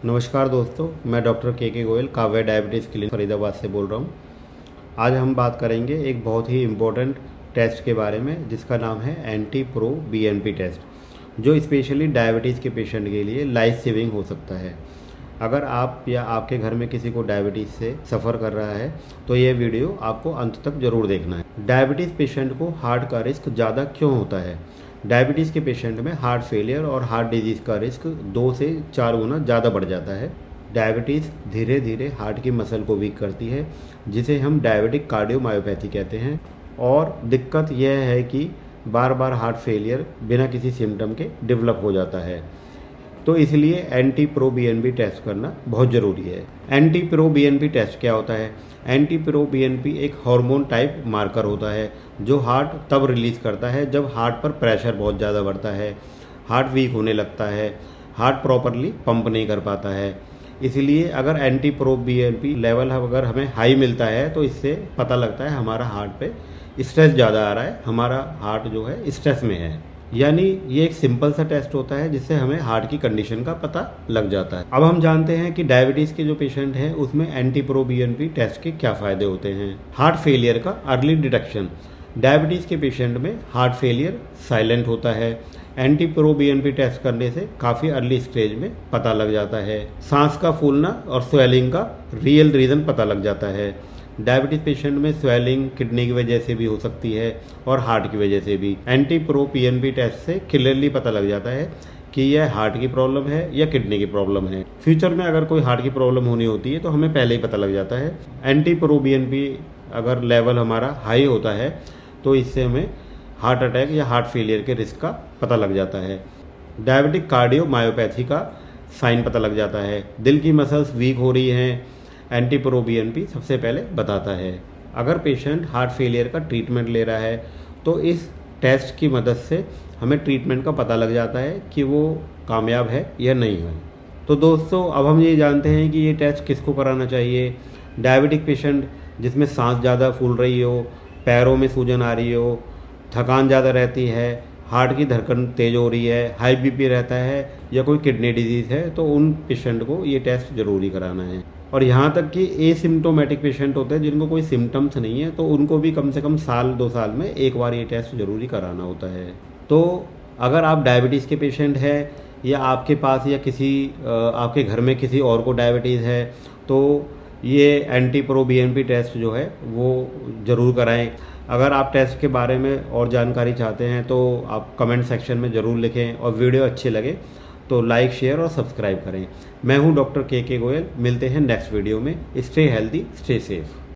नमस्कार दोस्तों, मैं डॉक्टर के गोयल काव्या डायबिटीज़ क्लिनिक फरीदाबाद से बोल रहा हूँ। आज हम बात करेंगे एक बहुत ही इम्पोर्टेंट टेस्ट के बारे में जिसका नाम है एंटी प्रो बीएनपी टेस्ट, जो स्पेशली डायबिटीज़ के पेशेंट के लिए लाइफ सेविंग हो सकता है। अगर आप या आपके घर में किसी को डायबिटीज़ से सफ़र कर रहा है तो ये वीडियो आपको अंत तक ज़रूर देखना है। डायबिटीज़ पेशेंट को हार्ट का रिस्क ज़्यादा क्यों होता है? डायबिटीज़ के पेशेंट में हार्ट फेलियर और हार्ट डिजीज़ का रिस्क 2 से 4 गुना ज़्यादा बढ़ जाता है। डायबिटीज़ धीरे धीरे हार्ट की मसल को वीक करती है, जिसे हम डायबिटिक कार्डियोमायोपैथी कहते हैं। और दिक्कत यह है कि बार बार हार्ट फेलियर बिना किसी सिम्टम के डेवलप हो जाता है। तो इसलिए एंटी प्रो बीएनपी टेस्ट करना बहुत ज़रूरी है। एंटी प्रो बीएनपी टेस्ट क्या होता है? एंटी प्रो बीएनपी एक हार्मोन टाइप मार्कर होता है जो हार्ट तब रिलीज़ करता है जब हार्ट पर प्रेशर बहुत ज़्यादा बढ़ता है, हार्ट वीक होने लगता है, हार्ट प्रॉपरली पंप नहीं कर पाता है। इसलिए अगर एंटी प्रो बीएनपी लेवल अगर हमें हाई मिलता है तो इससे पता लगता है हमारा हार्ट पे स्ट्रेस ज़्यादा आ रहा है, हमारा हार्ट जो है स्ट्रेस में है। यानी ये एक सिंपल सा टेस्ट होता है जिससे हमें हार्ट की कंडीशन का पता लग जाता है। अब हम जानते हैं कि डायबिटीज़ के जो पेशेंट हैं उसमें एंटी प्रो बीएनपी टेस्ट के क्या फ़ायदे होते हैं। हार्ट फेलियर का अर्ली डिटेक्शन। डायबिटीज़ के पेशेंट में हार्ट फेलियर साइलेंट होता है। एंटी प्रो बीएनपी टेस्ट करने से काफ़ी अर्ली स्टेज में पता लग जाता है। सांस का फूलना और स्वेलिंग का रियल रीज़न पता लग जाता है। डायबिटीज़ पेशेंट में स्वेलिंग किडनी की वजह से भी हो सकती है और हार्ट की वजह से भी। एंटी प्रो बीएनपी टेस्ट से क्लियरली पता लग जाता है कि यह हार्ट की प्रॉब्लम है या किडनी की प्रॉब्लम है। फ्यूचर में अगर कोई हार्ट की प्रॉब्लम होनी होती है तो हमें पहले ही पता लग जाता है। एंटी प्रो बीएनपी अगर लेवल हमारा हाई होता है तो इससे हमें हार्ट अटैक या हार्ट फेलियर के रिस्क का पता लग जाता है। डायबिटिक कार्डियोमायोपैथी का साइन पता लग जाता है। दिल की मसल्स वीक हो रही हैं, एंटी प्रो बीएनपी सबसे पहले बताता है। अगर पेशेंट हार्ट फेलियर का ट्रीटमेंट ले रहा है तो इस टेस्ट की मदद से हमें ट्रीटमेंट का पता लग जाता है कि वो कामयाब है या नहीं है। तो दोस्तों, अब हम ये जानते हैं कि ये टेस्ट किसको कराना चाहिए। डायबिटिक पेशेंट जिसमें सांस ज़्यादा फूल रही हो, पैरों में सूजन आ रही हो, थकान ज़्यादा रहती है, हार्ट की धड़कन तेज़ हो रही है, हाई बीपी रहता है या कोई किडनी डिजीज़ है, तो उन पेशेंट को ये टेस्ट ज़रूरी कराना है। और यहाँ तक कि एसिम्टोमेटिक पेशेंट होते हैं जिनको कोई सिम्टम्स नहीं है, तो उनको भी कम से कम साल 2 साल में एक बार ये टेस्ट ज़रूरी कराना होता है। तो अगर आप डायबिटीज़ के पेशेंट हैं या आपके पास या आपके घर में किसी और को डायबिटीज़ है तो ये एंटी प्रो बीएनपी टेस्ट जो है वो ज़रूर कराएं। अगर आप टेस्ट के बारे में और जानकारी चाहते हैं तो आप कमेंट सेक्शन में ज़रूर लिखें, और वीडियो अच्छे लगे तो लाइक, शेयर और सब्सक्राइब करें। मैं हूं डॉक्टर के गोयल। मिलते हैं नेक्स्ट वीडियो में। Stay healthy, stay safe.